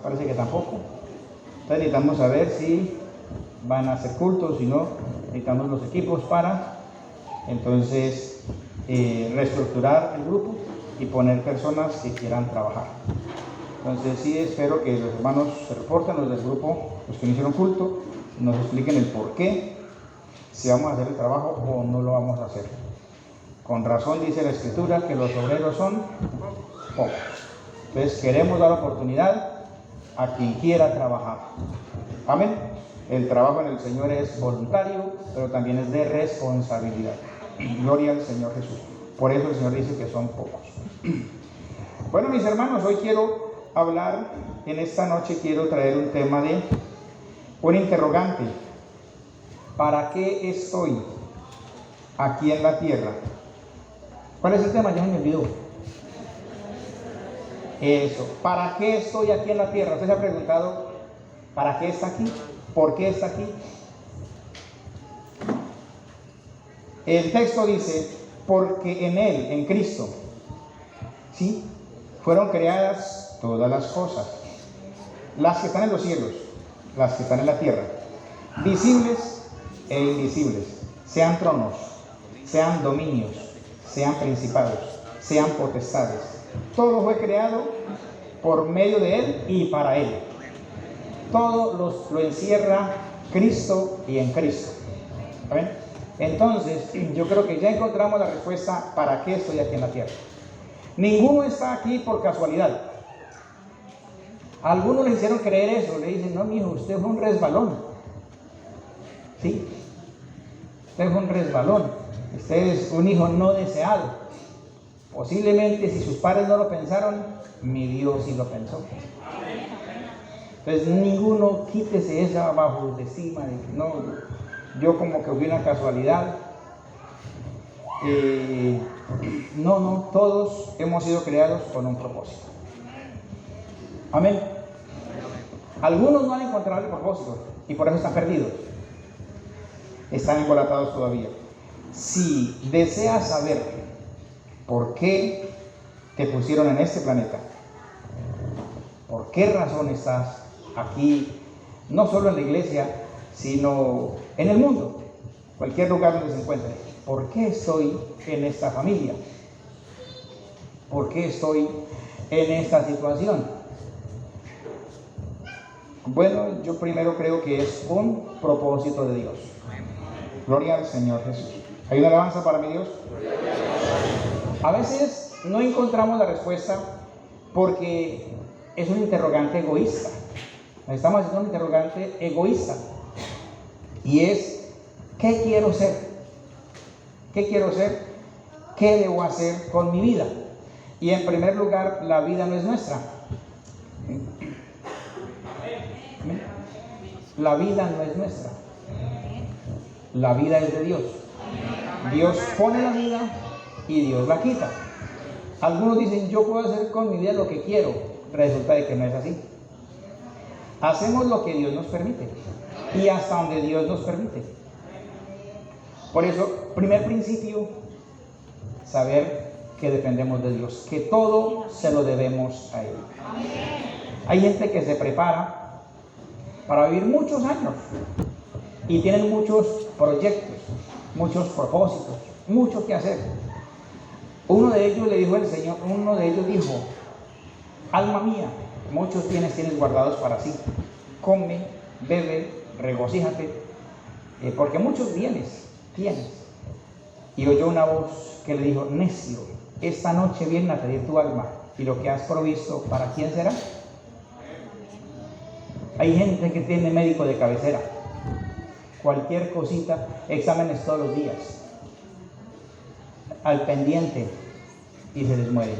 parece que tampoco. Entonces necesitamos saber si van a hacer cultos, si no, necesitamos los equipos para entonces reestructurar el grupo y poner personas que quieran trabajar. Entonces sí espero que los hermanos se reporten, los del grupo, los que no hicieron culto, nos expliquen el por qué, si vamos a hacer el trabajo o no lo vamos a hacer. Con razón dice la Escritura que los obreros son pocos. Entonces queremos dar oportunidad a quien quiera trabajar. Amén. El trabajo en el Señor es voluntario, pero también es de responsabilidad. Gloria al Señor Jesús. Por eso el Señor dice que son pocos. Bueno, mis hermanos, hoy quiero hablar, en esta noche quiero traer un tema de un interrogante. ¿Para qué estoy aquí en la tierra? ¿Cuál es el tema? Ya me olvidó. Eso, ¿para qué estoy aquí en la tierra? ¿Usted se ha preguntado para qué está aquí? ¿Por qué está aquí? El texto dice, porque en Él, en Cristo, ¿sí?, fueron creadas todas las cosas, las que están en los cielos, las que están en la tierra, visibles e invisibles, sean tronos, sean dominios, sean principados, sean potestades. Todo fue creado por medio de Él y para Él. Todo lo encierra Cristo y en Cristo. ¿Amén? Entonces, yo creo que ya encontramos la respuesta para qué estoy aquí en la tierra. Ninguno está aquí por casualidad. Algunos le hicieron creer eso, le dicen, no, mijo, usted fue un resbalón. ¿Sí? Usted fue un resbalón. Usted es un hijo no deseado. Posiblemente si sus padres no lo pensaron, mi Dios sí lo pensó. Entonces ninguno quítese esa bajo autoestima de que no, yo como que fui una casualidad. No, todos hemos sido creados con un propósito. Amén. Algunos no han encontrado el propósito y por eso están perdidos. Están embolatados todavía. Si deseas saber por qué te pusieron en este planeta, por qué razón estás aquí, no solo en la iglesia, sino en el mundo, cualquier lugar donde se encuentre. ¿Por qué estoy en esta familia? ¿Por qué estoy en esta situación? Bueno, yo primero creo que es un propósito de Dios. Gloria al Señor Jesús. ¿Hay una alabanza para mi Dios? A veces no encontramos la respuesta porque es un interrogante egoísta. Estamos haciendo un interrogante egoísta. Y es, ¿qué quiero ser? ¿Qué quiero ser? ¿Qué debo hacer con mi vida? Y en primer lugar, la vida no es nuestra. La vida no es nuestra. La vida es de Dios. Dios pone la vida y Dios la quita. Algunos dicen, yo puedo hacer con mi vida lo que quiero. Resulta de que no es así. Hacemos lo que Dios nos permite y hasta donde Dios nos permite. Por eso, primer principio, saber que dependemos de Dios, que todo se lo debemos a Él. Hay gente que se prepara para vivir muchos años y tienen muchos proyectos, muchos propósitos, mucho que hacer. Uno de ellos le dijo el Señor, uno de ellos dijo, alma mía, muchos tienes guardados para sí. Come, bebe, regocíjate, porque muchos tienes. Y oyó una voz que le dijo, necio, esta noche vienen a pedir tu alma, y lo que has provisto, ¿para quién será? Hay gente que tiene médico de cabecera, cualquier cosita, exámenes todos los días, al pendiente, y se les muere,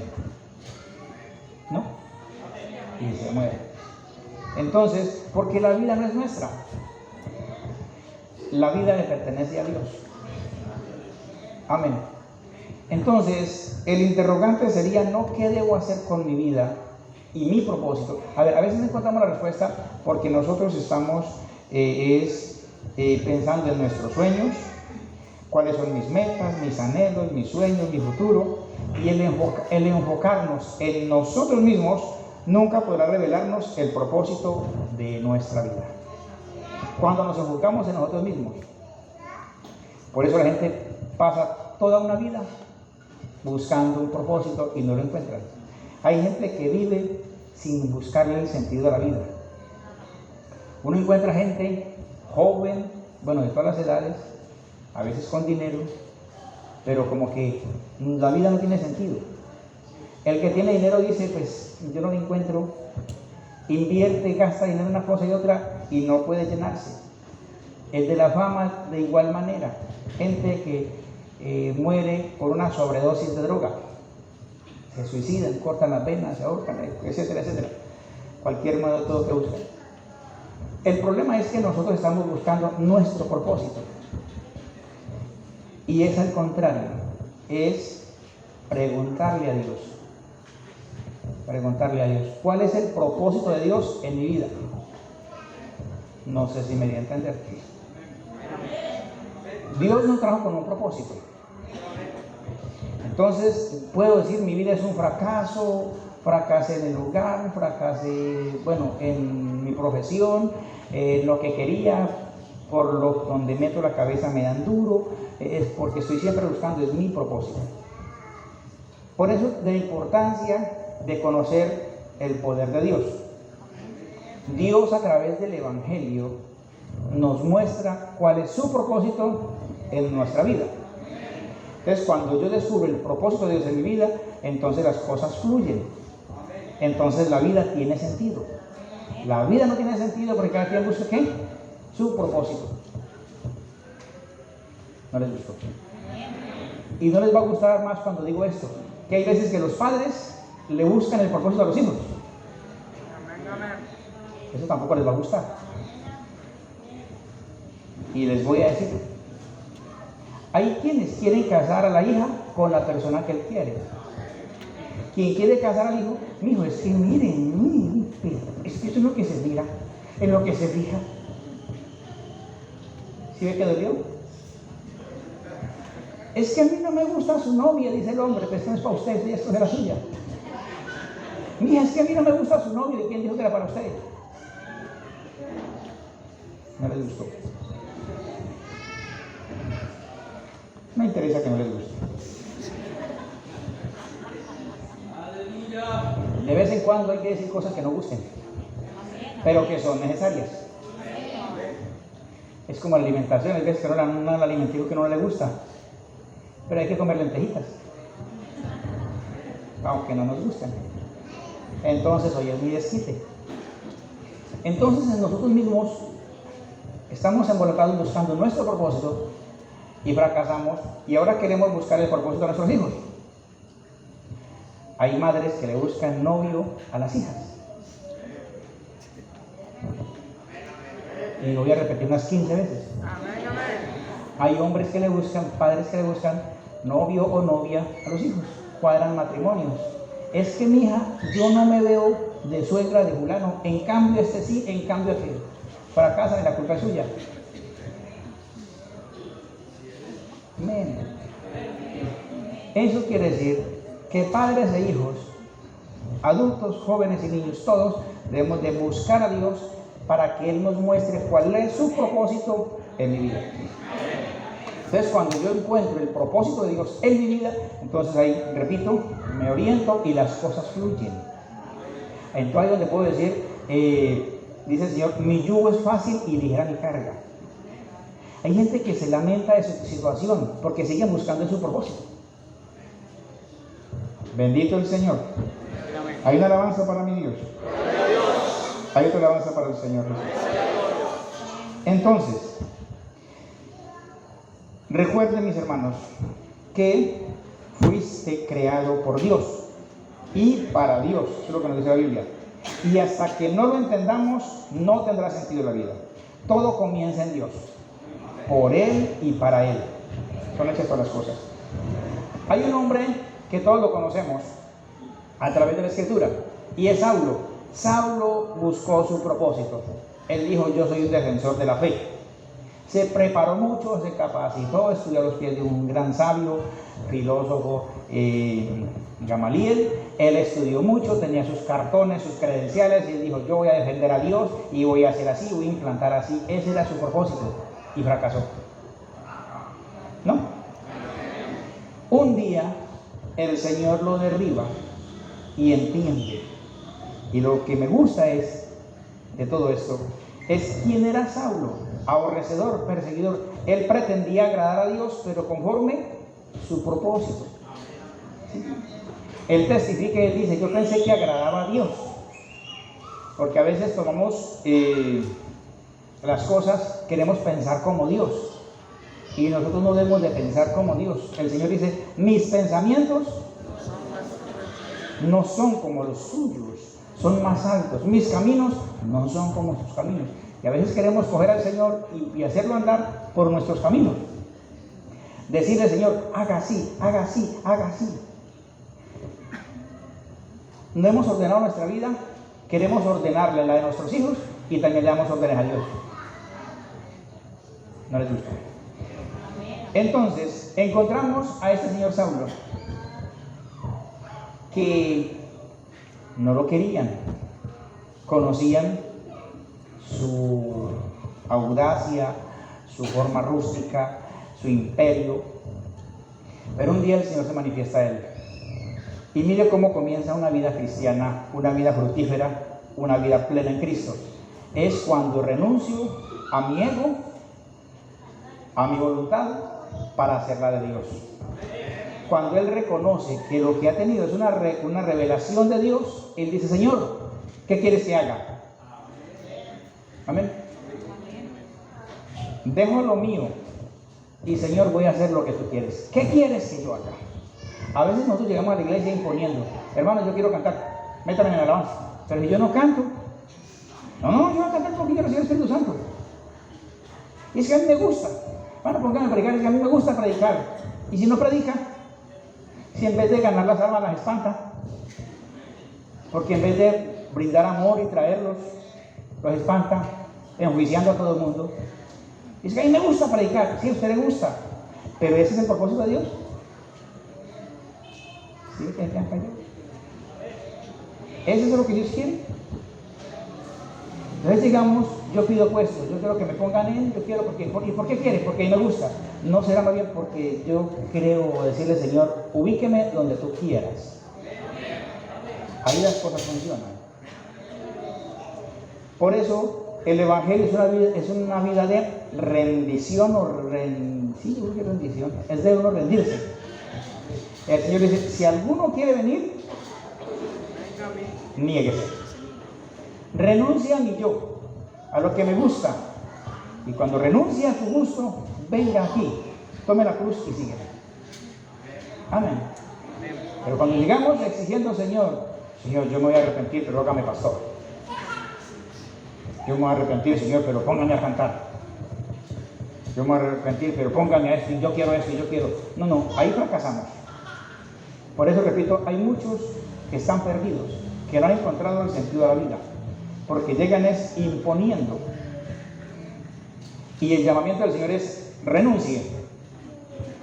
¿no? Y se muere. Entonces, porque la vida no es nuestra, la vida le pertenece a Dios. Amén. Entonces, el interrogante sería, no, ¿qué debo hacer con mi vida y mi propósito? A ver, a veces no encontramos la respuesta porque nosotros estamos pensando en nuestros sueños, cuáles son mis metas, mis anhelos, mis sueños, mi futuro, y el enfocarnos en nosotros mismos nunca podrá revelarnos el propósito de nuestra vida. Cuando nos enfocamos en nosotros mismos. Por eso la gente pasa toda una vida buscando un propósito y no lo encuentran. Hay gente que vive sin buscarle el sentido a la vida. Uno encuentra gente joven, bueno, de todas las edades, a veces con dinero, pero como que la vida no tiene sentido. El que tiene dinero dice, pues yo no lo encuentro, invierte, gasta dinero en una cosa y otra y no puede llenarse. El de la fama de igual manera, gente que muere por una sobredosis de droga, se suicidan, cortan las venas, se ahorcan, etcétera, etcétera, cualquier modo de todo que buscan. El problema es que nosotros estamos buscando nuestro propósito y es al contrario, es preguntarle a Dios, ¿cuál es el propósito de Dios en mi vida? No sé si me di a entender. Dios nos trajo con un propósito. Entonces puedo decir mi vida es un fracaso, fracasé en el lugar, fracasé, bueno, en mi profesión, lo que quería, donde meto la cabeza me dan duro, es porque estoy siempre buscando, es mi propósito. Por eso la importancia de conocer el poder de Dios. Dios a través del Evangelio nos muestra cuál es su propósito en nuestra vida. Entonces cuando yo descubro el propósito de Dios en mi vida, entonces las cosas fluyen. Entonces la vida tiene sentido. La vida no tiene sentido porque cada quien busca ¿qué? Su propósito. ¿No les gustó? Y no les va a gustar más cuando digo esto, que hay veces que los padres le buscan el propósito a los hijos. Eso tampoco les va a gustar. Y les voy a decir, hay quienes quieren casar a la hija con la persona que él quiere. Quien quiere casar al hijo, mi hijo, es que miren, es que eso es lo que se mira, en lo que se fija. ¿Sí ve que dolió? Es que a mí no me gusta su novia, dice el hombre, pues no es para usted, ella escoge la suya. Mija, es que a mí no me gusta su novia, ¿de quién dijo que era para usted? No les gustó. Me interesa que no les guste. De vez en cuando hay que decir cosas que no gusten, pero que son necesarias. Es como la alimentación, hay veces que no le dan un alimentivo que no le gusta, pero hay que comer lentejitas, aunque no nos gusten. Entonces hoy es mi desquite. Entonces en nosotros mismos estamos involucrados buscando nuestro propósito y fracasamos, y ahora queremos buscar el propósito de nuestros hijos. Hay madres que le buscan novio a las hijas. Y lo voy a repetir unas 15 veces. Hay hombres que le buscan, padres que le buscan novio o novia a los hijos. Cuadran matrimonios. Es que mi hija, yo no me veo de suegra de fulano, en cambio este sí, en cambio aquel. Fracasan y la culpa es suya. Amén. Eso quiere decir que padres e hijos, adultos, jóvenes y niños, todos debemos de buscar a Dios para que Él nos muestre cuál es su propósito en mi vida. Entonces cuando yo encuentro el propósito de Dios en mi vida, entonces ahí, repito, me oriento y las cosas fluyen. Entonces ahí donde puedo decir, dice el Señor, mi yugo es fácil y ligera mi carga. Hay gente que se lamenta de su situación porque siguen buscando su propósito. Bendito el Señor. Hay una alabanza para mi Dios. Hay otra alabanza para el Señor Jesús. Entonces, recuerden, mis hermanos, que fuiste creado por Dios y para Dios. Eso es lo que nos dice la Biblia. Y hasta que no lo entendamos, no tendrá sentido la vida. Todo comienza en Dios, por Él y para Él. Son hechas todas las cosas. Hay un hombre que todos lo conocemos a través de la Escritura, y es Saulo. Saulo buscó su propósito. Él dijo, yo soy un defensor de la fe. Se preparó mucho, se capacitó, estudió a los pies de un gran sabio, filósofo, Gamaliel. Él estudió mucho, tenía sus cartones, sus credenciales, y él dijo, yo voy a defender a Dios y voy a hacer así, voy a implantar así. Ese era su propósito, y fracasó. ¿No? Un día el Señor lo derriba y entiende. Y lo que me gusta es, de todo esto, es quién era Saulo, aborrecedor, perseguidor. Él pretendía agradar a Dios, pero conforme su propósito. ¿Sí? Él testifica y él dice, yo pensé que agradaba a Dios. Porque a veces tomamos las cosas, queremos pensar como Dios. Y nosotros no debemos de pensar como Dios. El Señor dice, mis pensamientos no son como los suyos, son más altos. Mis caminos no son como sus caminos. Y a veces queremos coger al Señor y hacerlo andar por nuestros caminos. Decirle, Señor, haga así, haga así, haga así. No hemos ordenado nuestra vida, queremos ordenarle la de nuestros hijos y también le damos órdenes a Dios. No les gusta. Entonces, encontramos a este señor Saulo, que no lo querían, conocían su audacia, su forma rústica, su imperio, pero un día el Señor se manifiesta a él. Y mire cómo comienza una vida cristiana, una vida fructífera, una vida plena en Cristo. Es cuando renuncio a mi ego, a mi voluntad, para hacer la de Dios. Cuando él reconoce que lo que ha tenido es una revelación de Dios, él dice, Señor, ¿qué quieres que haga? Amén. Dejo lo mío y, Señor, voy a hacer lo que tú quieres. ¿Qué quieres que yo haga? A veces nosotros llegamos a la iglesia imponiendo, hermano, yo quiero cantar, métame en el alabanza. Pero si yo no canto, no, yo voy a cantar porque quiero recibir el Espíritu Santo. Y es que a mí me gusta. Bueno, póngame a predicar, es que a mí me gusta predicar. Y si no predica, si en vez de ganar las almas las espanta, porque en vez de brindar amor y traerlos, los espanta, enjuiciando a todo el mundo. Y es que a mí me gusta predicar, sí, a usted le gusta, pero ese es el propósito de Dios. ¿Sí? ¿Qué han fallado? ¿Eso es lo que Dios quiere? Entonces digamos, yo pido puestos, yo quiero que me pongan en, yo quiero porque, ¿y por qué quiere? Porque a mí me gusta. No será más bien porque yo creo decirle, Señor, ubíqueme donde tú quieras. Ahí las cosas funcionan. Por eso el Evangelio es una vida de rendición sí, yo creo que rendición, es de uno rendirse. El Señor dice, si alguno quiere venir, niéguese. Renuncia a mi yo, a lo que me gusta. Y cuando renuncia a tu gusto, venga aquí, tome la cruz y sígueme. Amén. Pero cuando llegamos exigiendo, Señor, yo me voy a arrepentir, pero hágame pastor. Yo me voy a arrepentir, Señor, pero póngame a cantar. Yo me voy a arrepentir, pero póngame a esto, y yo quiero esto, y yo quiero. No, ahí fracasamos. Por eso, repito, hay muchos que están perdidos, que no han encontrado el sentido de la vida, porque llegan es imponiendo. Y el llamamiento del Señor es renuncie.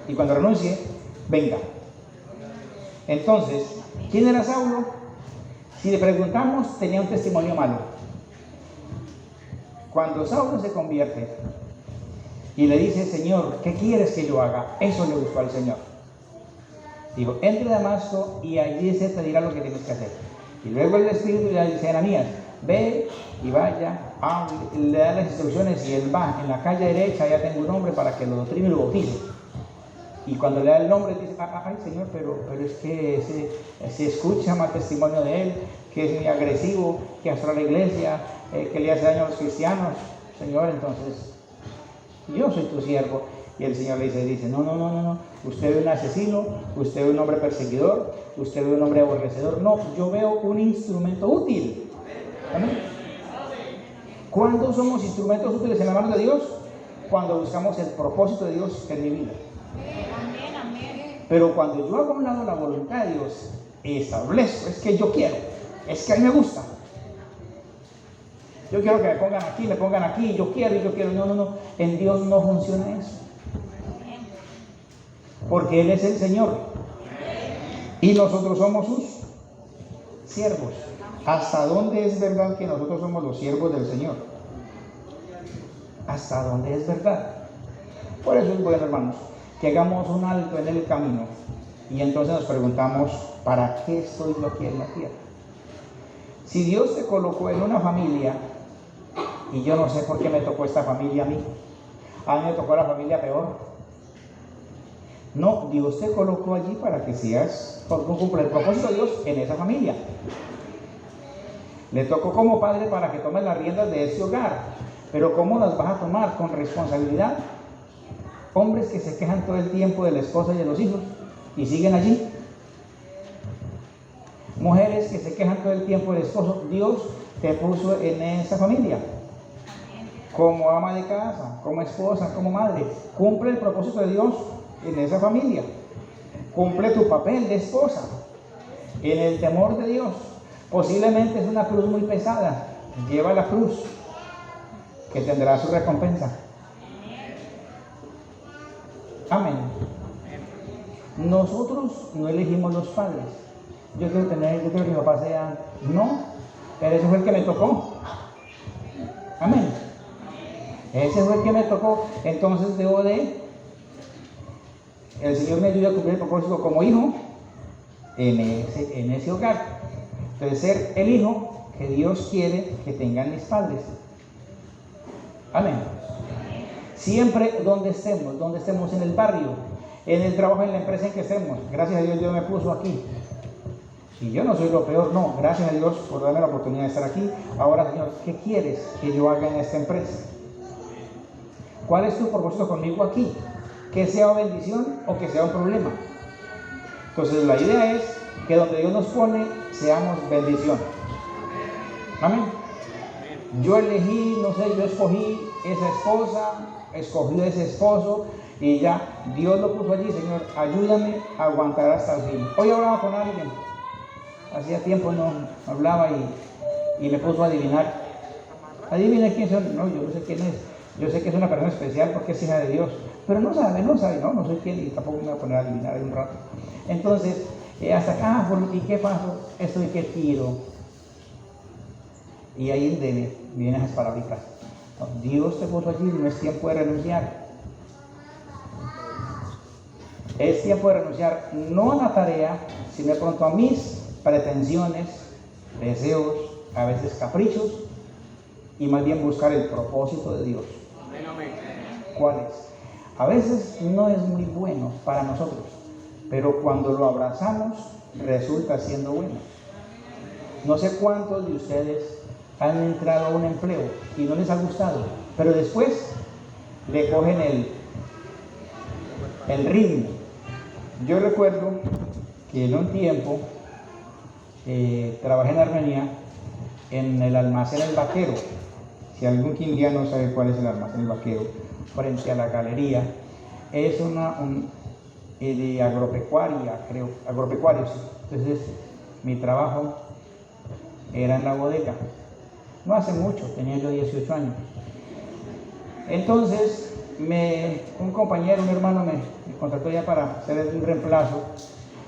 Y cuando renuncie, venga. Entonces, ¿quién era Saulo? Si le preguntamos, tenía un testimonio malo. Cuando Saulo se convierte y le dice, Señor, ¿qué quieres que yo haga? Eso le gustó al Señor. Digo, entre a Damasco y allí se te dirá lo que tienes que hacer. Y luego el Espíritu le dice a Ananías, ve y vaya, le da las instrucciones y él va. En la calle derecha ya tengo un hombre para que lo doctrine y lo bautice. Y cuando le da el nombre dice, ay Señor, pero es que se escucha más testimonio de él, que es muy agresivo, que astra la iglesia, que le hace daño a los cristianos. Señor, entonces, yo soy tu siervo. Y el Señor le dice, no, usted ve un asesino, usted ve un hombre perseguidor, usted ve un hombre aborrecedor. No, yo veo un instrumento útil. ¿Amén? ¿Cuándo somos instrumentos útiles en las manos de Dios? Cuando buscamos el propósito de Dios en mi vida. Pero cuando yo hago a un lado la voluntad de Dios, establezco, es que yo quiero, es que a mí me gusta. Yo quiero que me pongan aquí, yo quiero. No. En Dios no funciona eso. Porque Él es el Señor. Y nosotros somos sus siervos. ¿Hasta dónde es verdad que nosotros somos los siervos del Señor? ¿Hasta dónde es verdad? Por eso es bueno, hermanos, que hagamos un alto en el camino y entonces nos preguntamos, ¿para qué estoy yo aquí en la tierra? Si Dios te colocó en una familia, y yo no sé por qué me tocó esta familia a mí me tocó la familia peor. No, Dios te colocó allí para que seas, cumplir el propósito de Dios en esa familia. Le tocó como padre para que tomes las riendas de ese hogar, pero ¿cómo las vas a tomar? Con responsabilidad. Hombres que se quejan todo el tiempo de la esposa y de los hijos y siguen allí. Mujeres que se quejan todo el tiempo del esposo. Dios te puso en esa familia como ama de casa, como esposa, como madre. Cumple el propósito de Dios en esa familia. Cumple tu papel de esposa en el temor de Dios. Posiblemente es una cruz muy pesada. Lleva la cruz, que tendrá su recompensa. Amén. Nosotros no elegimos los padres. Yo quiero que mi papá sea, no, pero ese fue el que me tocó. Amén. Ese fue el que me tocó. Entonces debo de, el Señor me ayuda a cumplir el propósito como hijo en ese hogar. Entonces ser el hijo que Dios quiere que tengan mis padres. Amén. Siempre donde estemos en el barrio, en el trabajo, en la empresa en que estemos. Gracias a Dios me puso aquí. Y yo no soy lo peor, no. Gracias a Dios por darme la oportunidad de estar aquí. Ahora, Señor, ¿qué quieres que yo haga en esta empresa? ¿Cuál es tu propósito conmigo aquí? ¿Que sea bendición o que sea un problema? Entonces la idea es que donde Dios nos pone, seamos bendición. Amén. Yo elegí, no sé, yo escogí esa esposa, escogí ese esposo y ya, Dios lo puso allí. Señor, ayúdame a aguantar hasta el fin. Hoy hablaba con alguien, hacía tiempo no hablaba y me puso a adivinar. Adivina quién son. No, yo no sé quién es. Yo sé que es una persona especial porque es hija de Dios, pero no sabe, no soy quién y tampoco me voy a poner a adivinar en un rato. Entonces, hasta acá, ¿y qué pasó? Esto y qué tiro. Y ahí vienen esas palabritas. Dios te puso allí, no es tiempo de renunciar. Es tiempo de renunciar no a la tarea, sino de pronto a mis pretensiones, deseos, a veces caprichos, y más bien buscar el propósito de Dios. ¿Cuál es? A veces no es muy bueno para nosotros, pero cuando lo abrazamos resulta siendo bueno. No sé cuántos de ustedes han entrado a un empleo y no les ha gustado, pero después le cogen el ritmo. Yo recuerdo que en un tiempo trabajé en Armenia en el almacén El Vaquero. Si algún quindiano sabe cuál es el almacén El Vaquero, frente a la galería, es de agropecuaria, creo, agropecuario, sí. Entonces mi trabajo era en la bodega. No hace mucho, tenía yo 18 años. Entonces, un compañero, un hermano me contrató ya para hacer un reemplazo.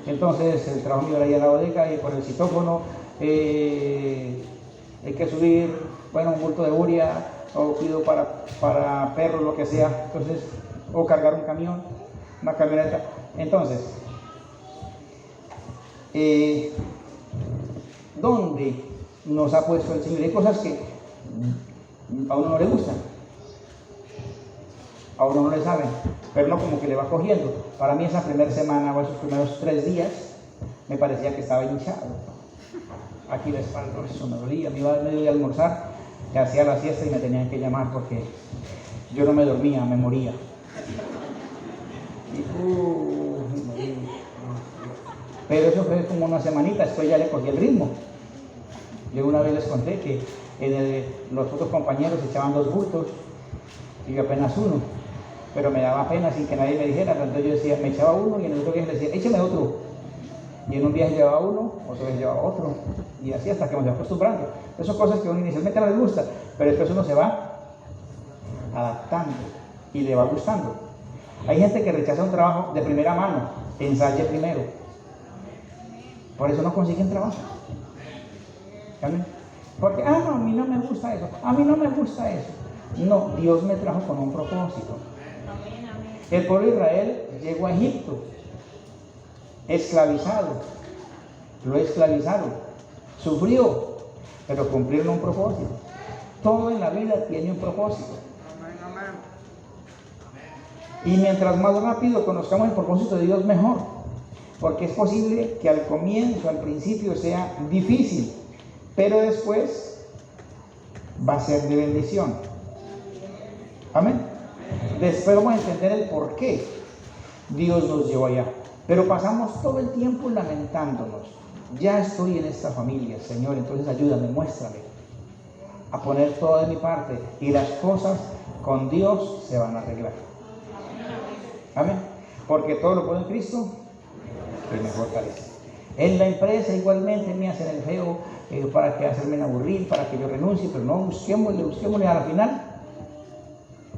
Entonces, el trabajo mío era ahí en la bodega y por el citófono hay que subir, un bulto de urea o pido para perros, lo que sea. Entonces, o cargar un camión, una camioneta. Entonces, ¿dónde nos ha puesto el Señor? Hay cosas que a uno no le gustan, a uno no le saben, pero no como que le va cogiendo. Para mí esa primera semana o esos primeros 3 días me parecía que estaba hinchado. Aquí la espalda, eso me dolía, me iba a medio de almorzar, hacía la siesta y me tenían que llamar porque yo no me dormía, me moría. Pero eso fue como una semanita, después ya le cogí el ritmo. Yo una vez les conté que los otros compañeros echaban 2 bultos y yo apenas 1, pero me daba pena sin que nadie me dijera. Entonces yo decía, me echaba 1 y en el otro viaje le decía, échame otro. Y en un viaje llevaba 1, otro viaje llevaba otro, y así hasta que me voy acostumbrando. Esas son cosas que a uno inicialmente no les gusta, pero después uno se va adaptando y le va gustando. Hay gente que rechaza un trabajo de primera mano, ensaye primero. Por eso no consiguen trabajo. ¿Amén? Porque, no, a mí no me gusta eso, a mí no me gusta eso. No, Dios me trajo con un propósito. El pueblo de Israel llegó a Egipto, esclavizado, lo esclavizaron, sufrió, pero cumplieron un propósito. Todo en la vida tiene un propósito. Y mientras más rápido conozcamos el propósito de Dios, mejor. Porque es posible que al comienzo, al principio, sea difícil, pero después va a ser de bendición. Amén. Después vamos a entender el por qué Dios nos llevó allá. Pero pasamos todo el tiempo lamentándonos. Ya estoy en esta familia, Señor, entonces ayúdame, muéstrame a poner todo de mi parte y las cosas con Dios se van a arreglar. Amén. Porque todo lo puedo en Cristo que me fortalece. En la empresa igualmente me hacen el feo para que hacerme aburrir, para que yo renuncie, pero no, busquémosle a la final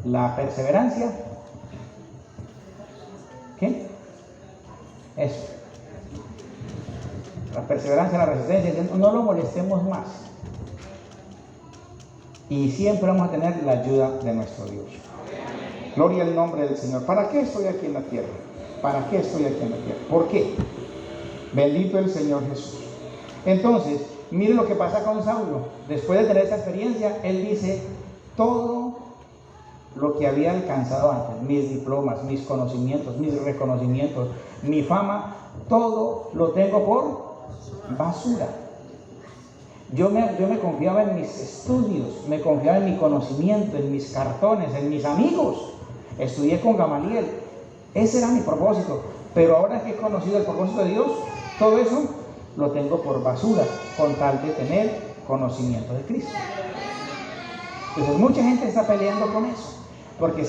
la perseverancia. ¿Qué? Eso. La perseverancia, la resistencia, no lo molestemos más. Y siempre vamos a tener la ayuda de nuestro Dios. Gloria al nombre del Señor. ¿Para qué estoy aquí en la tierra? ¿Para qué estoy aquí en la tierra? ¿Por qué? Bendito el Señor Jesús. Entonces, mire lo que pasa con Saulo. Después de tener esta experiencia, él dice, todo lo que había alcanzado antes, mis diplomas, mis conocimientos, mis reconocimientos, mi fama, todo lo tengo por basura. Yo me confiaba en mis estudios, me confiaba en mi conocimiento, en mis cartones, en mis amigos. Estudié con Gamaliel. Ese era mi propósito. Pero ahora que he conocido el propósito de Dios, todo eso lo tengo por basura, con tal de tener conocimiento de Cristo. Entonces mucha gente está peleando con eso, porque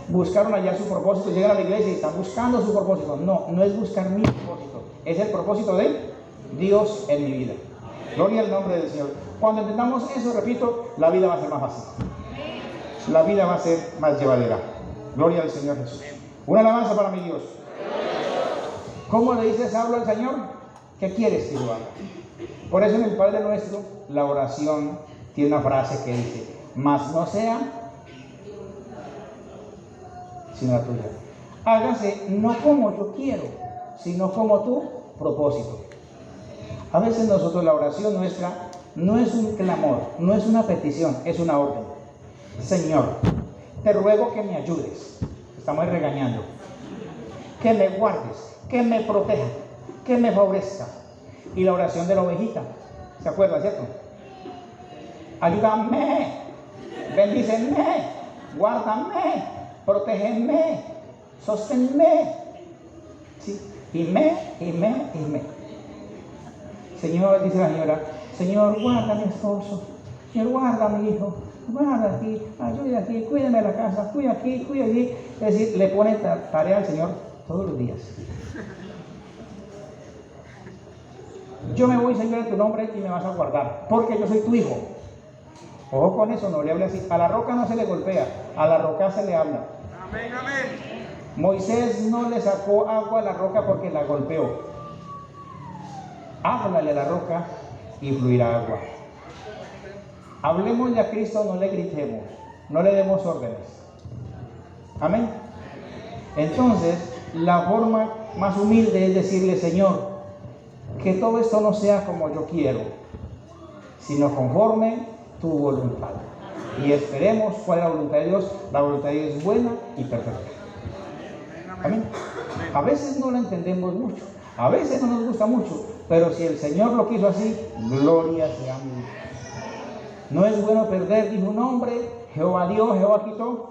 buscaron allá su propósito, llegan a la iglesia y están buscando su propósito. No, no es buscar mi propósito, es el propósito de Dios en mi vida. Gloria al nombre del Señor. Cuando entendamos eso, repito, la vida va a ser más fácil. La vida va a ser más llevadera. Gloria al Señor Jesús. Una alabanza para mi Dios. ¿Cómo le dice Saulo al Señor? ¿Qué quieres que yo haga? Por eso en el Padre Nuestro, la oración tiene una frase que dice, mas no sea sino la tuya. Hágase no como yo quiero, sino como tu propósito. A veces nosotros la oración nuestra no es un clamor, no es una petición, es una orden. Señor, te ruego que me ayudes. Estamos regañando. Que me guardes, que me proteja, que me favorezca. Y la oración de la ovejita, ¿se acuerdan, cierto? Ayúdame, bendíceme, guárdame, protégeme, sosténme. ¿Sí? Y me. Señor, dice la señora, Señor, guarda a mi esposo, Señor, guarda a mi hijo, guarda aquí, ayude aquí, cuídeme la casa, cuida aquí, cuida allí. Es decir, le pone tarea al Señor todos los días. Yo me voy, Señor, en tu nombre y me vas a guardar, porque yo soy tu hijo. Ojo con eso, no le hable así. A la roca no se le golpea, a la roca se le habla. Amén, amén. Moisés no le sacó agua a la roca porque la golpeó. Háblale a la roca y fluirá agua. Hablemosle a Cristo, no le gritemos, no le demos órdenes. Amén. Entonces, la forma más humilde es decirle, Señor, que todo esto no sea como yo quiero, sino conforme tu voluntad. Y esperemos cuál es la voluntad de Dios. La voluntad de Dios es buena y perfecta. Amén. A veces no la entendemos mucho, a veces no nos gusta mucho, pero si el Señor lo quiso así, gloria sea a Dios. No es bueno perder, dijo un hombre, Jehová dio, Jehová quitó,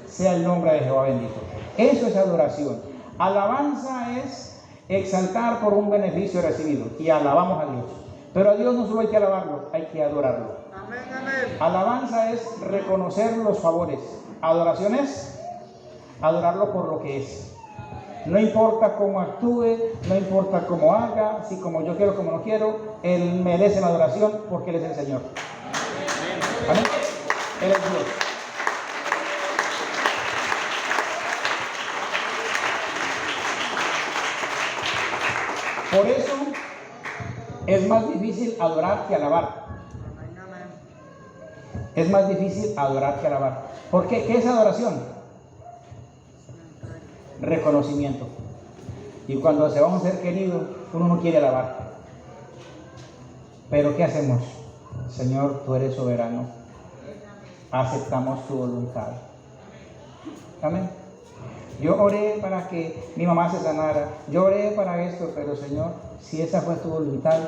sea el nombre de Jehová bendito. Eso es adoración. Alabanza es exaltar por un beneficio recibido, y alabamos a Dios. Pero a Dios no solo hay que alabarlo, hay que adorarlo. Amén, amén. Alabanza es reconocer los favores. Adoración es adorarlo por lo que es. No importa cómo actúe, no importa cómo haga, si como yo quiero, como no quiero, Él merece la adoración porque Él es el Señor. Amén. Él es Dios. Por eso Es más difícil adorar que alabar. Es más difícil adorar que alabar. ¿Por qué? ¿Qué es adoración? Reconocimiento. Y cuando se va a un ser querido, uno no quiere alabar. Pero ¿qué hacemos? Señor, tú eres soberano. Aceptamos tu voluntad. Amén. Yo oré para que mi mamá se sanara. Yo oré para esto, pero Señor, si esa fue tu voluntad,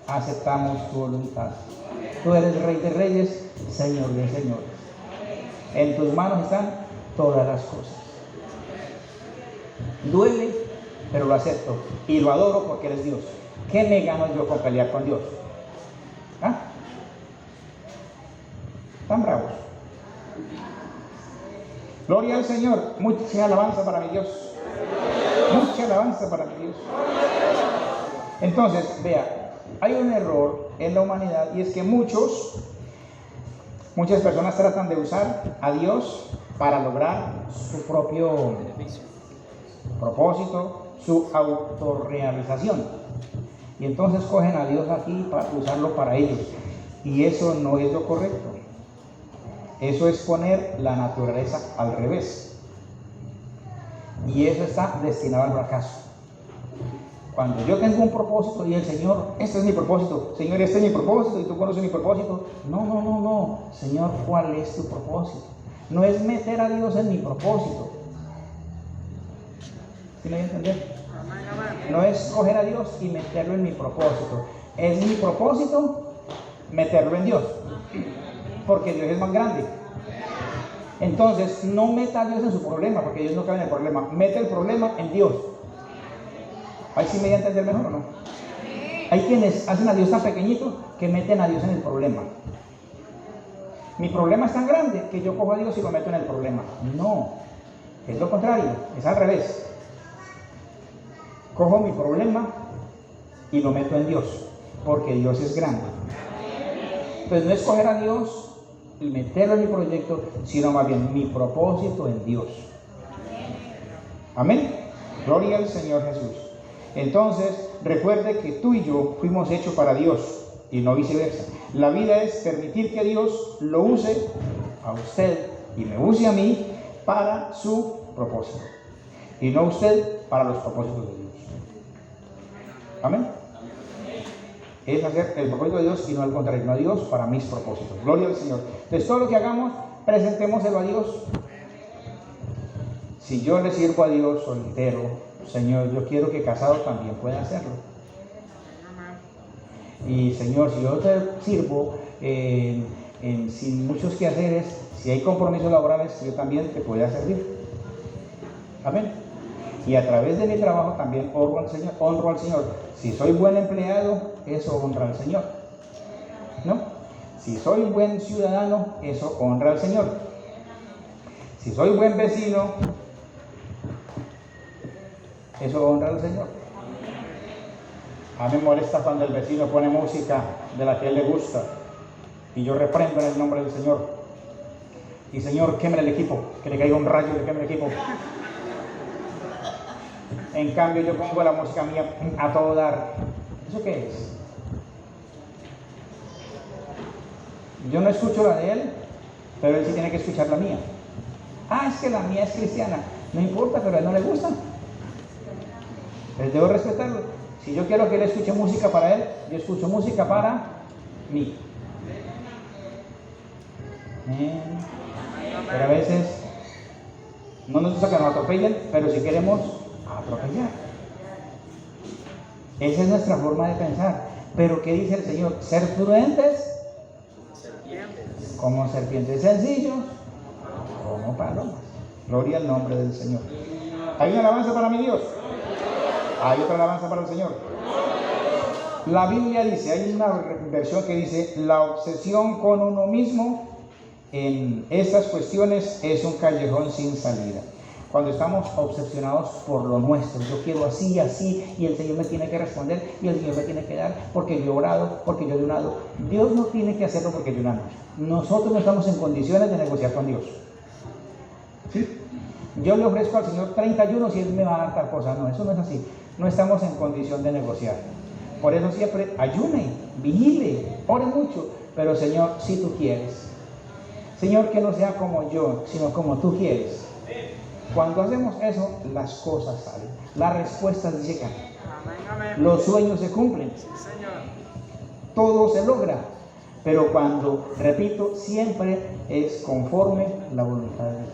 aceptamos tu voluntad. Tú eres Rey de Reyes, Señor de Señores. En tus manos están todas las cosas. Duele, pero lo acepto y lo adoro porque eres Dios. ¿Qué me gano yo con pelear con Dios? ¿Ah? Tan bravos. Gloria al Señor. Mucha alabanza para mi Dios. Mucha alabanza para mi Dios. Entonces, vea, hay un error en la humanidad y es que muchas personas tratan de usar a Dios para lograr su propio propósito, su autorrealización. Y entonces cogen a Dios aquí para usarlo para ellos. Y eso no es lo correcto. Eso es poner la naturaleza al revés. Y eso está destinado al fracaso. Cuando yo tengo un propósito y el Señor, este es mi propósito, Señor, este es mi propósito y tú conoces mi propósito. No, Señor, ¿cuál es tu propósito? No es meter a Dios en mi propósito. ¿Sí me voy a entender? No es coger a Dios y meterlo en mi propósito. Es mi propósito meterlo en Dios. Porque Dios es más grande. Entonces, no meta a Dios en su problema, porque Dios no cabe en el problema. Mete el problema en Dios. Ahí sí me voy a entender mejor o no. Hay quienes hacen a Dios tan pequeñito que meten a Dios en el problema. Mi problema es tan grande que yo cojo a Dios y lo meto en el problema. No, es lo contrario, es al revés. Cojo mi problema y lo meto en Dios, porque Dios es grande. Entonces no es coger a Dios y meterlo en mi proyecto, sino más bien mi propósito en Dios. Amén. Gloria al Señor Jesús. Entonces, recuerde que tú y yo fuimos hechos para Dios y no viceversa. La vida es permitir que Dios lo use a usted y me use a mí para su propósito. Y no usted para los propósitos de Dios. Amén. Es hacer el propósito de Dios y no al contrario, no a Dios para mis propósitos. Gloria al Señor. Entonces todo lo que hagamos, presentémoselo a Dios. Si yo le sirvo a Dios soltero, Señor, yo quiero que casado también pueda hacerlo. Y Señor, si yo te sirvo sin muchos quehaceres, si hay compromisos laborales, yo también te pueda servir. Amén. Y a través de mi trabajo también honro al Señor. Si soy buen empleado, eso honra al Señor. ¿No? Si soy buen ciudadano, eso honra al Señor. Si soy buen vecino, eso honra al Señor. A mí me molesta cuando el vecino pone música de la que a él le gusta y yo reprendo en el nombre del Señor. Y Señor, quémele el equipo, que le caiga un rayo y le queme el equipo. En cambio yo pongo la música mía a todo dar. ¿Eso qué es? Yo no escucho la de él, pero él sí tiene que escuchar la mía. Ah, es que la mía es cristiana. No importa, pero a él no le gusta. Les debo respetarlo. Si yo quiero que él escuche música para él, yo escucho música para mí. Pero a veces no nos gusta que nos atropellen, pero si queremos atropellar. Esa es nuestra forma de pensar. Pero ¿qué dice el Señor? Ser prudentes como serpientes, sencillos como palomas. Gloria al nombre del Señor. ¿Hay una alabanza para mi Dios? Hay otra alabanza para el Señor. La Biblia dice, hay una versión que dice, la obsesión con uno mismo en estas cuestiones es un callejón sin salida. Cuando estamos obsesionados por lo nuestro, yo quiero así, así, y el Señor me tiene que responder, y el Señor me tiene que dar, porque yo he orado, porque yo he donado. Dios no tiene que hacerlo porque donamos. Nosotros no estamos en condiciones de negociar con Dios. ¿Sí? Yo le ofrezco al Señor 30 ayunos y Él me va a dar tal cosa. No, eso no es así. No estamos en condición de negociar. Por eso siempre ayune, vigile, ore mucho, pero Señor, si tú quieres. Señor, que no sea como yo, sino como tú quieres. Cuando hacemos eso, las cosas salen, las respuestas llegan, los sueños se cumplen, todo se logra. Pero cuando, repito, siempre es conforme la voluntad de Dios.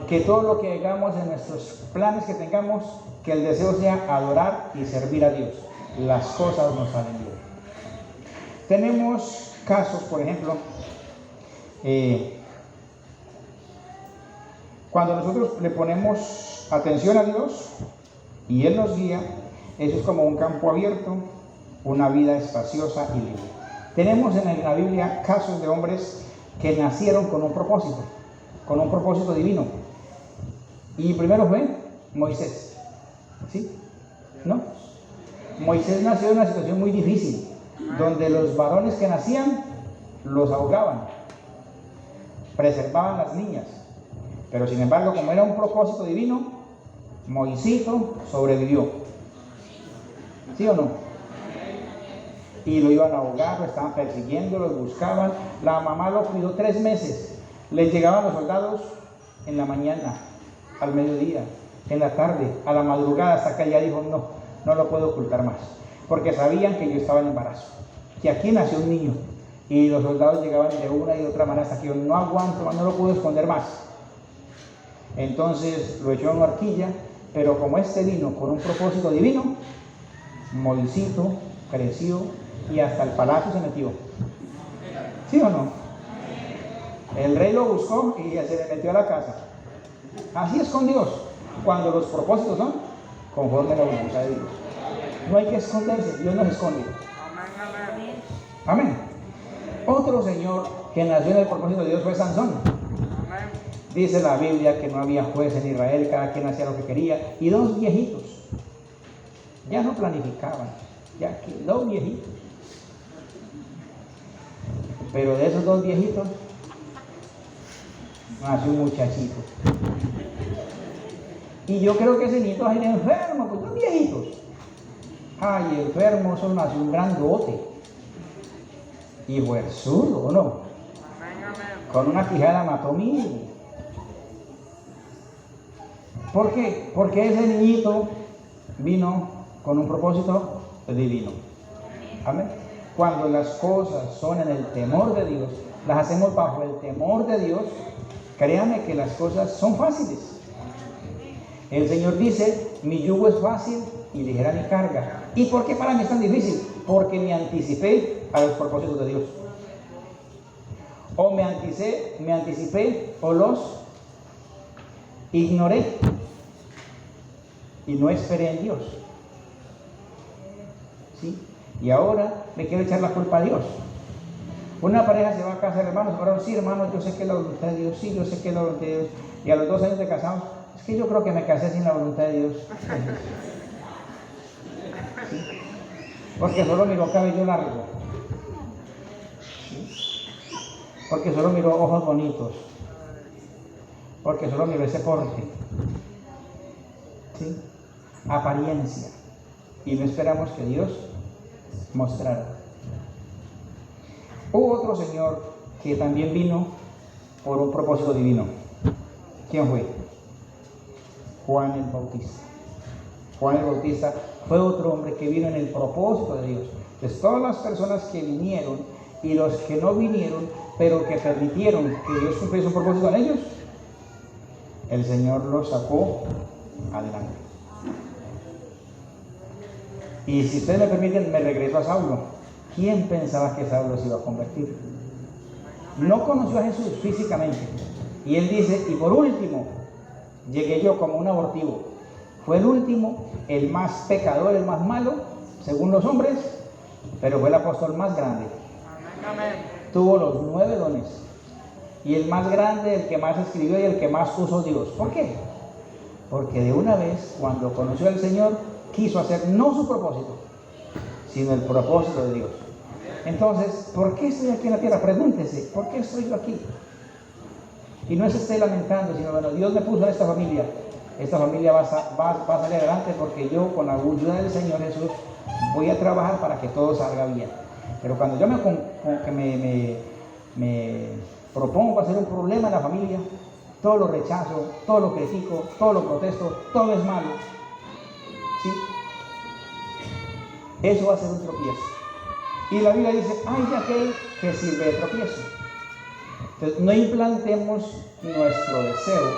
Que todo lo que hagamos en nuestros planes que tengamos, que el deseo sea adorar y servir a Dios. Las cosas nos salen bien. Tenemos casos, por ejemplo, cuando nosotros le ponemos atención a Dios y Él nos guía, eso es como un campo abierto, una vida espaciosa y libre. Tenemos en la Biblia casos de hombres que nacieron con un propósito divino. Y primero fue Moisés, ¿sí? ¿No? Moisés nació en una situación muy difícil, donde los varones que nacían los ahogaban, preservaban las niñas. Pero sin embargo, como era un propósito divino, Moisito sobrevivió. ¿Sí o no? Y lo iban a ahogar, lo estaban persiguiendo, lo buscaban. La mamá lo cuidó 3 meses. Les llegaban los soldados en la mañana, al mediodía, en la tarde, a la madrugada, hasta que ella dijo, no lo puedo ocultar más. Porque sabían que yo estaba en embarazo, que aquí nació un niño. Y los soldados llegaban de una y de otra manera hasta que yo no aguanto más, no lo puedo esconder más. Entonces lo echó en una horquilla, pero como este vino con un propósito divino, Moisito creció y hasta el palacio se metió. ¿Sí o no? El rey lo buscó y se le metió a la casa. Así es con Dios, cuando los propósitos son conforme a la voluntad de Dios. No hay que esconderse, Dios no se esconde. Amén. Otro señor que nació en el propósito de Dios fue Sansón. Dice la Biblia que no había juez en Israel, cada quien hacía lo que quería. Y 2 viejitos, ya no planificaban, ya que 2 viejitos. Pero de esos 2 viejitos, nació un muchachito. Y yo creo que ese nieto era enfermo, pues 2 viejitos. Ay, enfermo, eso nació un grandote. Y huesudo, ¿o no? Con una quijada mató 1000. ¿Por qué? Porque ese niñito vino con un propósito divino. Amén. Cuando las cosas son en el temor de Dios, las hacemos bajo el temor de Dios, créanme que las cosas son fáciles. El Señor dice, mi yugo es fácil y ligera mi carga. ¿Y por qué para mí es tan difícil? Porque me anticipé a los propósitos de Dios. O me anticipé o los ignoré y no esperé en Dios. ¿Sí? Y ahora le quiero echar la culpa a Dios. Una pareja se va a casar, hermanos, pero sí, hermanos, yo sé que es la voluntad de Dios, sí, yo sé que es la voluntad de Dios. Y a los 2 años de casados, es que yo creo que me casé sin la voluntad de Dios. ¿Sí? Porque solo miró cabello largo. ¿Sí? Porque solo miró ojos bonitos. Porque solo miró ese porte. ¿Sí? Apariencia. Y no esperamos que Dios mostrara. Hubo otro señor que también vino por un propósito divino. ¿Quién fue? Juan el Bautista. Juan el Bautista fue otro hombre que vino en el propósito de Dios. Entonces, todas las personas que vinieron y los que no vinieron, pero que permitieron que Dios cumpliese un propósito en ellos, el Señor los sacó adelante. Y si ustedes me permiten, me regreso a Saulo. ¿Quién pensaba que Saulo se iba a convertir? No conoció a Jesús físicamente. Y él dice, y por último, llegué yo como un abortivo. Fue el último, el más pecador, el más malo, según los hombres, pero fue el apóstol más grande. Tuvo los 9 dones. Y el más grande, el que más escribió y el que más usó Dios. ¿Por qué? Porque de una vez, cuando conoció al Señor, quiso hacer no su propósito, sino el propósito de Dios. Entonces, ¿por qué estoy aquí en la tierra? Pregúntese, ¿por qué estoy yo aquí? Y no se esté lamentando, sino, bueno, Dios me puso en esta familia. Esta familia va a salir adelante porque yo, con la ayuda del Señor Jesús, voy a trabajar para que todo salga bien. Pero cuando yo me propongo hacer un problema en la familia, todo lo rechazo, todo lo critico, todo lo protesto, todo es malo. ¿Sí? Eso va a ser un tropiezo. Y la Biblia dice, ay de aquel que sirve de tropiezo. Entonces, no implantemos nuestro deseo,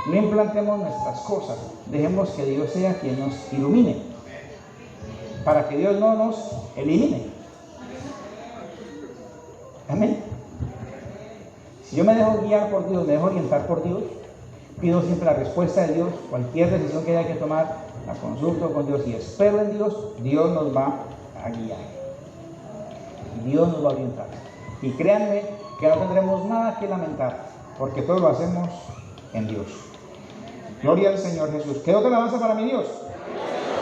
no implantemos nuestras cosas, dejemos que Dios sea quien nos ilumine, para que Dios no nos elimine. Amén. Si yo me dejo guiar por Dios, me dejo orientar por Dios, pido siempre la respuesta de Dios, cualquier decisión que haya que tomar, la consulto con Dios y espero en Dios, Dios nos va a guiar, Dios nos va a orientar. Y créanme que no tendremos nada que lamentar, porque todo lo hacemos en Dios. Gloria al Señor Jesús. ¿Qué otra alabanza para mi Dios?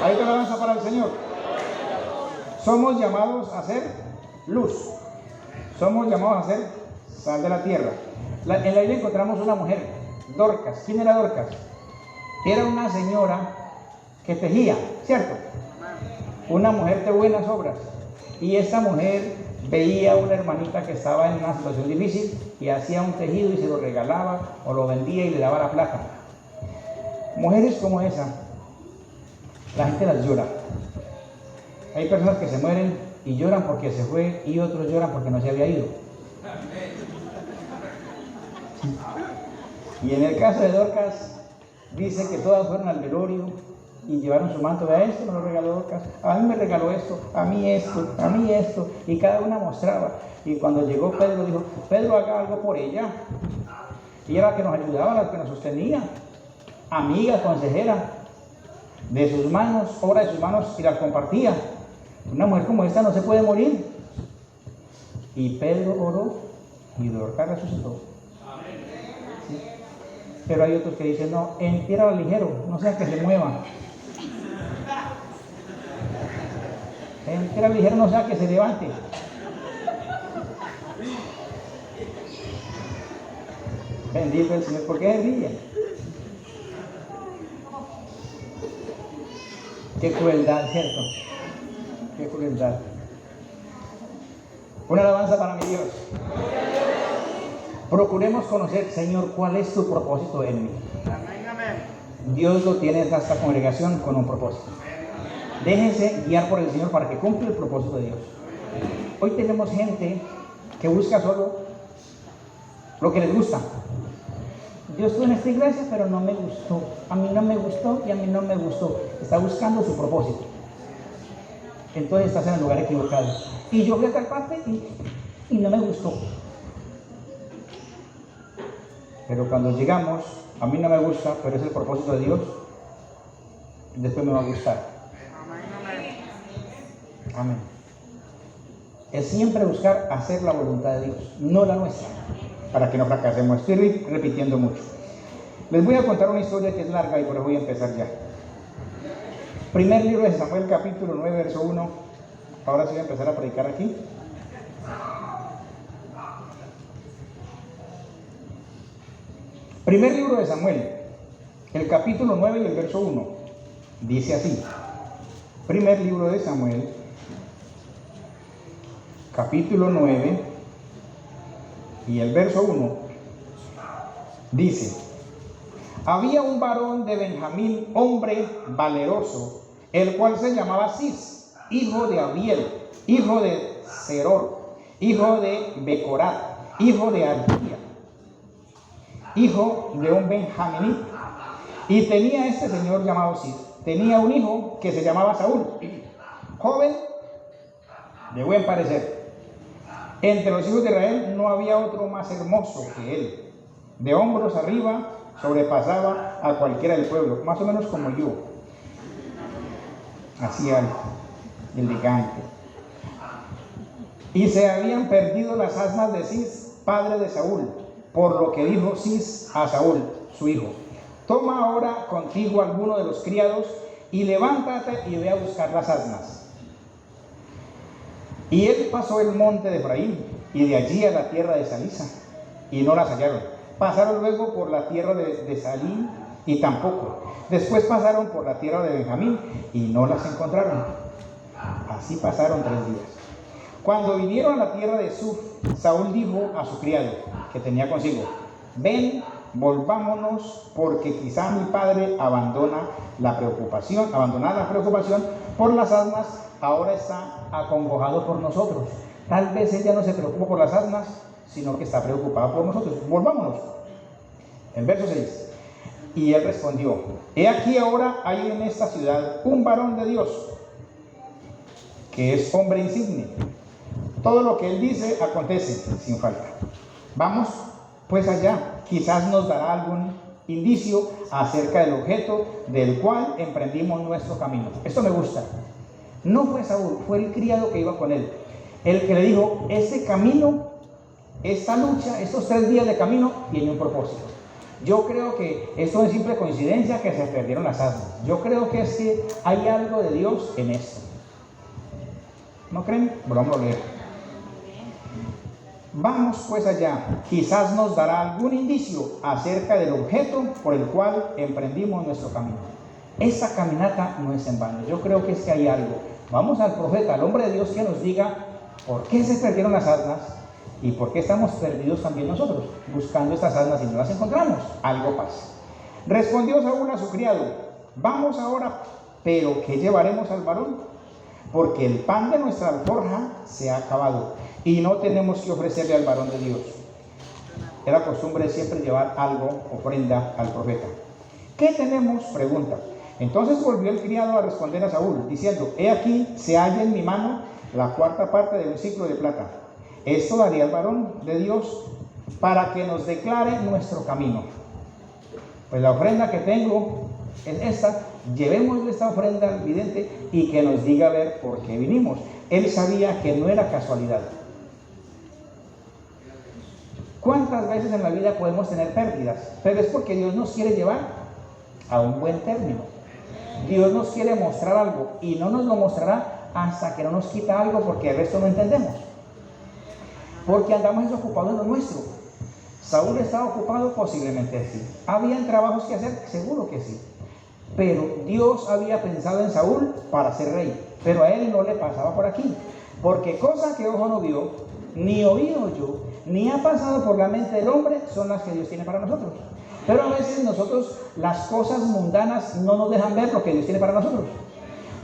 ¿Hay otra alabanza para el Señor? Somos llamados a ser luz. Somos llamados a ser sal de la tierra. En la Biblia encontramos una mujer, Dorcas. ¿Quién era Dorcas? Era una señora que tejía, ¿cierto? Una mujer de buenas obras. Y esta mujer veía a una hermanita que estaba en una situación difícil y hacía un tejido y se lo regalaba o lo vendía y le daba la plata. Mujeres como esa, la gente las llora. Hay personas que se mueren y lloran porque se fue y otros lloran porque no se había ido. Y en el caso de Dorcas, dice que todas fueron al velorio y llevaron su manto. Vea, esto me lo regaló Dorcas, a mí me regaló esto, a mí esto, y cada una mostraba. Y cuando llegó Pedro, dijo, Pedro, haga algo por ella. Y era la que nos ayudaba, la que nos sostenía, amiga, consejera, de sus manos, obra de sus manos, y la compartía. Una mujer como esta no se puede morir. Y Pedro oró y Dorcas resucitó. ¿Sí? Pero hay otros que dicen, no, entierra ligero, no sea que se mueva. Entierra ligero, no sea que se levante. Bendito el Señor, ¿por qué se ríe? Qué crueldad, ¿cierto? Qué crueldad. Una alabanza para mi Dios. Procuremos conocer, Señor, cuál es tu propósito en mí. Dios lo tiene en esta congregación con un propósito. Déjense guiar por el Señor para que cumpla el propósito de Dios. Hoy tenemos gente que busca solo lo que les gusta. Yo estuve en esta iglesia, pero no me gustó. A mí no me gustó y a mí no me gustó. Está buscando su propósito. Entonces estás en el lugar equivocado. Y yo fui a tal parte y no me gustó. Pero cuando llegamos, a mí no me gusta, pero es el propósito de Dios, después me va a gustar. Amén. Es siempre buscar hacer la voluntad de Dios, no la nuestra, para que no fracasemos. Estoy repitiendo mucho. Les voy a contar una historia que es larga y por eso voy a empezar ya. Primer libro de Samuel, capítulo 9, verso 1. Ahora sí voy a empezar a predicar aquí. Primer libro de Samuel, el capítulo 9 y el verso 1. Dice así. Primer libro de Samuel, capítulo 9 y el verso 1. Dice: había un varón de Benjamín, hombre valeroso, el cual se llamaba Cis, hijo de Abiel, hijo de Seror, hijo de Becorat, hijo de Abía, hijo de un benjaminita. Y tenía este señor llamado Cis, tenía un hijo que se llamaba Saúl, joven de buen parecer. Entre los hijos de Israel no había otro más hermoso que él. De hombros arriba sobrepasaba a cualquiera del pueblo, más o menos como yo, así alto, elegante. Y se habían perdido las asnas de Cis, padre de Saúl, por lo que dijo Cis a Saúl, su hijo: toma ahora contigo alguno de los criados y levántate y ve a buscar las asnas. Y él pasó el monte de Efraín y de allí a la tierra de Salisa, y no las hallaron. Pasaron luego por la tierra de Salí y tampoco. Después pasaron por la tierra de Benjamín y no las encontraron. Así pasaron 3 días. Cuando vinieron a la tierra de Suf, Saúl dijo a su criado, que tenía consigo: ven, volvámonos, porque quizá mi padre abandonada la preocupación por las asnas, ahora está acongojado por nosotros. Tal vez ella no se preocupa por las asnas, sino que está preocupada por nosotros. Volvámonos. En verso 6. Y él respondió: he aquí ahora hay en esta ciudad un varón de Dios, que es hombre insigne. Todo lo que él dice acontece sin falta. Vamos pues allá, quizás nos dará algún indicio acerca del objeto del cual emprendimos nuestro camino. Esto me gusta. No fue Saúl, fue el criado que iba con él, el que le dijo: este camino, esta lucha, estos 3 días de camino tiene un propósito. Yo creo que esto es simple coincidencia que se perdieron las asnas. Yo creo que es que hay algo de Dios en esto. ¿No creen? Vamos a leer. Vamos pues allá, quizás nos dará algún indicio acerca del objeto por el cual emprendimos nuestro camino. Esta caminata no es en vano. Yo creo que es que hay algo. Vamos al profeta, al hombre de Dios, que nos diga por qué se perdieron las asnas y por qué estamos perdidos también nosotros, buscando estas asnas y no las encontramos. Algo pasa. Respondió Saúl a su criado: vamos ahora, pero ¿qué llevaremos al varón? Porque el pan de nuestra alforja se ha acabado y no tenemos que ofrecerle al varón de Dios. Era costumbre siempre llevar algo, ofrenda, al profeta. ¿Qué tenemos?, pregunta. Entonces volvió el criado a responder a Saúl, diciendo: he aquí, se halla en mi mano la 4ª parte de un ciclo de plata. Esto daría al varón de Dios para que nos declare nuestro camino. Pues la ofrenda que tengo es esta. Llevémosle esta ofrenda al vidente y que nos diga a ver por qué vinimos. Él sabía que no era casualidad. ¿Cuántas veces en la vida podemos tener pérdidas? Pero es porque Dios nos quiere llevar a un buen término. Dios nos quiere mostrar algo y no nos lo mostrará hasta que no nos quita algo, porque el resto no entendemos. Porque andamos ocupados en lo nuestro. Saúl estaba ocupado, posiblemente sí. ¿Habían trabajos que hacer? Seguro que sí. Pero Dios había pensado en Saúl para ser rey, pero a él no le pasaba por aquí, porque cosa que ojo no vio, ni oído yo, ni ha pasado por la mente del hombre, son las que Dios tiene para nosotros. Pero a veces nosotros, las cosas mundanas no nos dejan ver lo que Dios tiene para nosotros.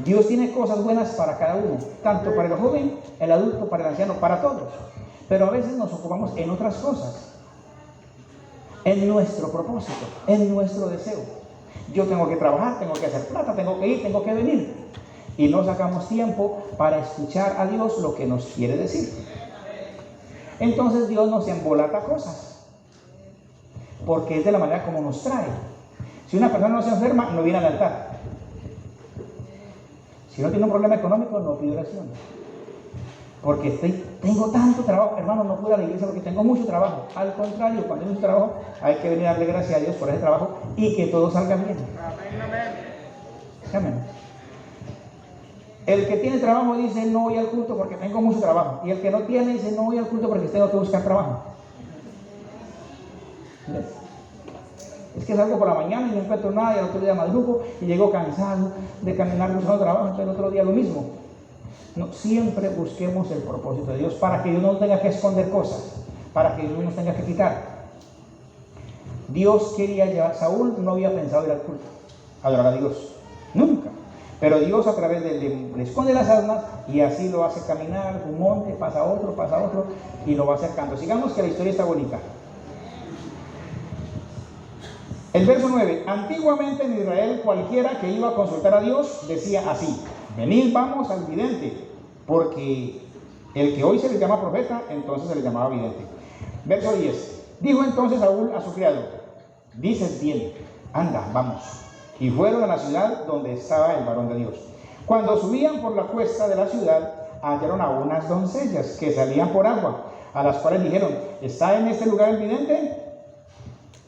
Dios tiene cosas buenas para cada uno, tanto para el joven, el adulto, para el anciano, para todos. Pero a veces nos ocupamos en otras cosas, en nuestro propósito, en nuestro deseo. Yo tengo que trabajar, tengo que hacer plata, tengo que ir, tengo que venir. Y no sacamos tiempo para escuchar a Dios lo que nos quiere decir. Entonces Dios nos embolata cosas, porque es de la manera como nos trae. Si una persona no se enferma, no viene al altar. Si no tiene un problema económico, no pide oración. Porque tengo tanto trabajo, hermano, no puedo ir a la iglesia porque tengo mucho trabajo. Al contrario, cuando hay mucho trabajo, hay que venir a darle gracias a Dios por ese trabajo y que todo salga bien. Amén. El que tiene trabajo dice: no voy al culto porque tengo mucho trabajo. Y el que no tiene dice: no voy al culto porque tengo que buscar trabajo. ¿Ves? Es que salgo por la mañana y no encuentro nada, y al otro día madrugo y llego cansado de caminar buscando trabajo, entonces el otro día lo mismo. No, siempre busquemos el propósito de Dios para que Dios no tenga que esconder cosas, para que Dios no nos tenga que quitar. Dios quería llevar, Saúl no había pensado ir al culto, adorar a Dios, nunca. Pero Dios a través de él le esconde las asnas y así lo hace caminar, un monte, pasa otro y lo va acercando. Sigamos, que la historia está bonita. El verso 9. Antiguamente en Israel cualquiera que iba a consultar a Dios decía así: venid, vamos al vidente, porque el que hoy se le llama profeta, entonces se le llamaba vidente. Verso 10. Dijo entonces Saúl a su criado: dices bien, anda, vamos. Y fueron a la ciudad donde estaba el varón de Dios. Cuando subían por la cuesta de la ciudad, hallaron a unas doncellas que salían por agua, a las cuales dijeron: ¿está en este lugar el vidente?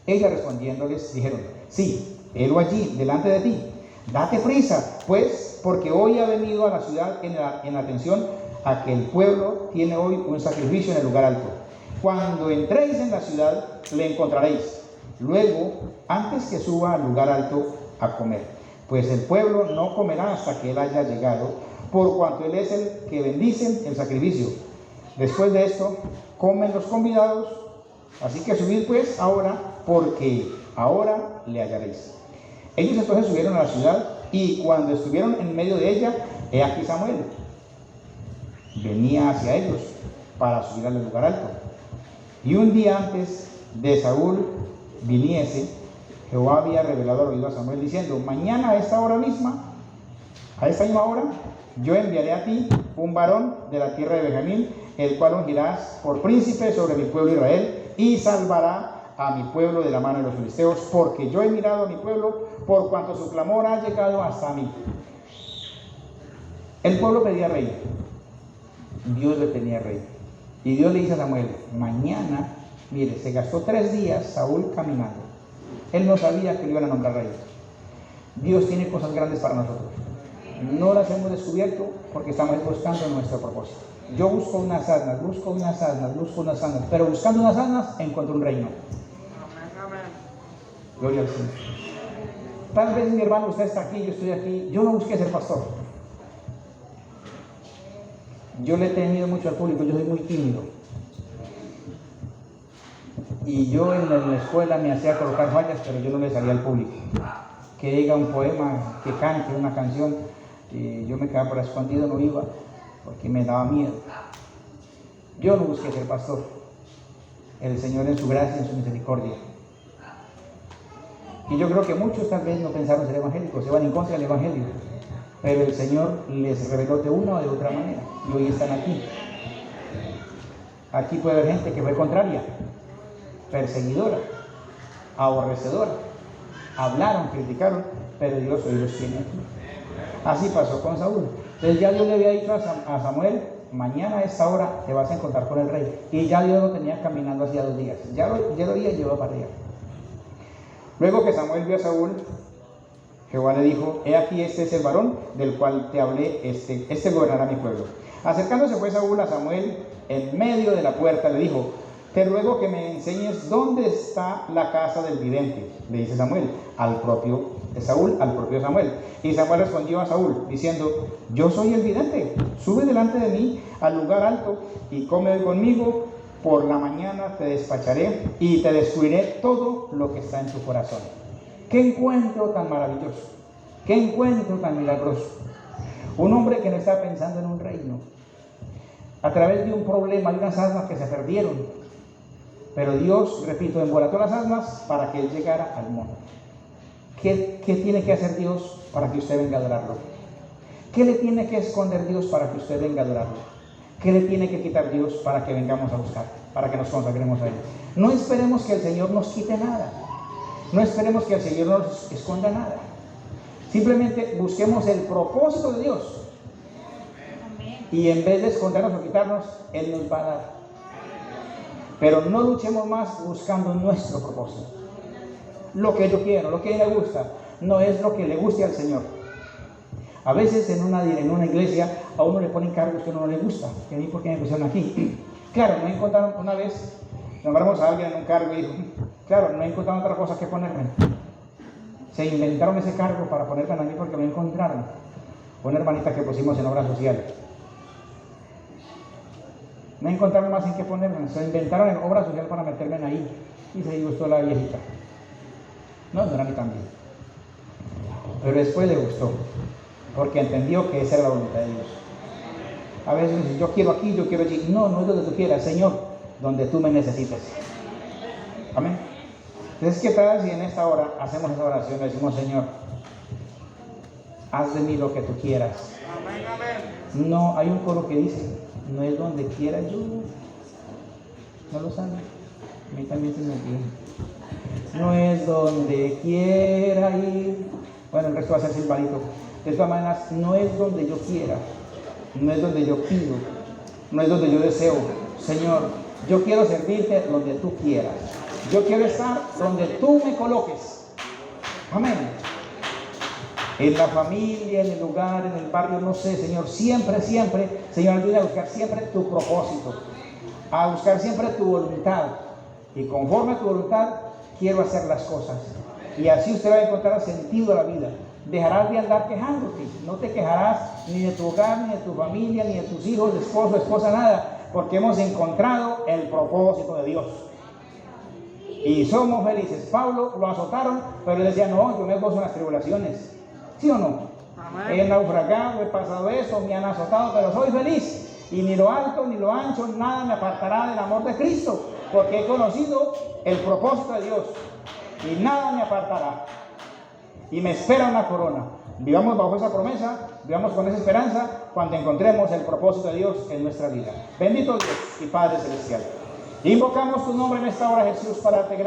Ellas respondiéndoles dijeron: sí, helo allí, delante de ti. Date prisa, pues, porque hoy ha venido a la ciudad en atención a que el pueblo tiene hoy un sacrificio en el lugar alto. Cuando entréis en la ciudad, le encontraréis. Luego, antes que suba al lugar alto a comer, pues el pueblo no comerá hasta que él haya llegado, por cuanto Él es el que bendice el sacrificio. Después de esto, comen los convidados, así que subid pues ahora, porque ahora le hallaréis. Ellos entonces subieron a la ciudad, y cuando estuvieron en medio de ella, he aquí Samuel venía hacia ellos para subir al lugar alto. Y un día antes de Saúl viniese, Jehová había revelado al oído a Samuel diciendo: mañana a esta hora misma, a esta misma hora, yo enviaré a ti un varón de la tierra de Benjamín, el cual ungirás por príncipe sobre mi pueblo Israel, y salvará a mi pueblo de la mano de los filisteos, porque yo he mirado a mi pueblo, por cuanto su clamor ha llegado hasta mí. El pueblo pedía rey, Dios le tenía rey, y Dios le dice a Samuel: mañana, mire, se gastó 3 días Saúl caminando, él no sabía que le iban a nombrar rey. Dios tiene cosas grandes para nosotros, no las hemos descubierto porque estamos buscando nuestro propósito. Yo busco unas asnas, pero buscando unas asnas encuentro un reino. Gloria al Señor. Tal vez, mi hermano, usted está aquí, yo estoy aquí. Yo no busqué ser pastor. Yo le he tenido mucho al público, yo soy muy tímido. Y yo en la escuela me hacía colocar fallas, pero yo no le salía al público. Que diga un poema, que cante una canción, yo me quedaba por escondido, no iba, porque me daba miedo. Yo no busqué ser pastor. El Señor en su gracia, en su misericordia. Y yo creo que muchos tal vez no pensaron ser evangélicos, se van en contra del evangelio. Pero el Señor les reveló de una o de otra manera, y hoy están aquí. Aquí puede haber gente que fue contraria, perseguidora, aborrecedora. Hablaron, criticaron, pero Dios hoy los tiene aquí. Así pasó con Saúl. Entonces ya Dios le había dicho a Samuel: mañana a esta hora te vas a encontrar con el rey. Y ya Dios lo tenía caminando hacía 2 días. Ya lo había llevado para allá. Luego que Samuel vio a Saúl, Jehová le dijo: he aquí, este es el varón del cual te hablé, este gobernará mi pueblo. Acercándose pues Saúl a Samuel en medio de la puerta, le dijo: te ruego que me enseñes dónde está la casa del vidente, le dice Samuel al propio Samuel. Y Samuel respondió a Saúl diciendo: yo soy el vidente, sube delante de mí al lugar alto y come hoy conmigo. Por la mañana te despacharé y te descubriré todo lo que está en tu corazón. ¡Qué encuentro tan maravilloso! ¡Qué encuentro tan milagroso! Un hombre que no está pensando en un reino, a través de un problema, de unas almas que se perdieron. Pero Dios, repito, embolató las almas para que él llegara al monte. ¿Qué tiene que hacer Dios para que usted venga a adorarlo? ¿Qué le tiene que esconder Dios para que usted venga a adorarlo? ¿Qué le tiene que quitar Dios para que vengamos a buscar, para que nos consagremos a Él? No esperemos que el Señor nos quite nada. No esperemos que el Señor nos esconda nada. Simplemente busquemos el propósito de Dios. Y en vez de escondernos o quitarnos, Él nos va a dar. Pero no luchemos más buscando nuestro propósito. Lo que yo quiero, lo que a mí me gusta, no es lo que le guste al Señor. A veces en una iglesia a uno le ponen cargos que a uno no le gusta. ¿Y a mí por qué me pusieron aquí? Claro, me encontraron una vez, nombramos a alguien en un cargo y dijo: claro, no encontraron otra cosa que ponerme. Se inventaron ese cargo para ponerme a mí porque me encontraron. Una hermanita que pusimos en obra social. No encontraron más en qué ponerme. Se inventaron en obra social para meterme en ahí. Y se gustó la viejita. No era a mí también. Pero después le gustó, porque entendió que esa era la voluntad de Dios. A veces dice: yo quiero aquí, yo quiero allí. No es donde tú quieras, Señor, donde tú me necesites. Amén. Entonces, ¿qué tal si en esta hora hacemos esa oración? Le decimos: Señor, haz de mí lo que tú quieras. No, hay un coro que dice: no es donde quiera yo. ¿No lo saben? A mí también se me olvida. No es donde quiera ir. Bueno, el resto va a ser silbarito. De todas maneras, no es donde yo quiera, no es donde yo pido, no es donde yo deseo. Señor, yo quiero servirte donde tú quieras. Yo quiero estar donde tú me coloques. Amén. En la familia, en el lugar, en el barrio, no sé, Señor, siempre, Señor, ayúdame a buscar siempre tu propósito, a buscar siempre tu voluntad. Y conforme a tu voluntad, quiero hacer las cosas. Y así usted va a encontrar sentido a la vida. dejarás de andar quejándote. No te quejarás ni de tu hogar, ni de tu familia, ni de tus hijos, esposo, esposa, nada, porque hemos encontrado el propósito de Dios. Y somos felices. Pablo lo azotaron, pero él decía, no, yo me gozo en las tribulaciones. ¿Sí o no? Amén. He naufragado, he pasado eso, me han azotado, pero soy feliz. Y ni lo alto ni lo ancho, nada me apartará del amor de Cristo, porque he conocido el propósito de Dios. Y nada me apartará. Y me espera una corona. Vivamos bajo esa promesa, vivamos con esa esperanza cuando encontremos el propósito de Dios en nuestra vida. Bendito Dios y Padre Celestial. Invocamos tu nombre en esta hora, Jesús, para darte gracias.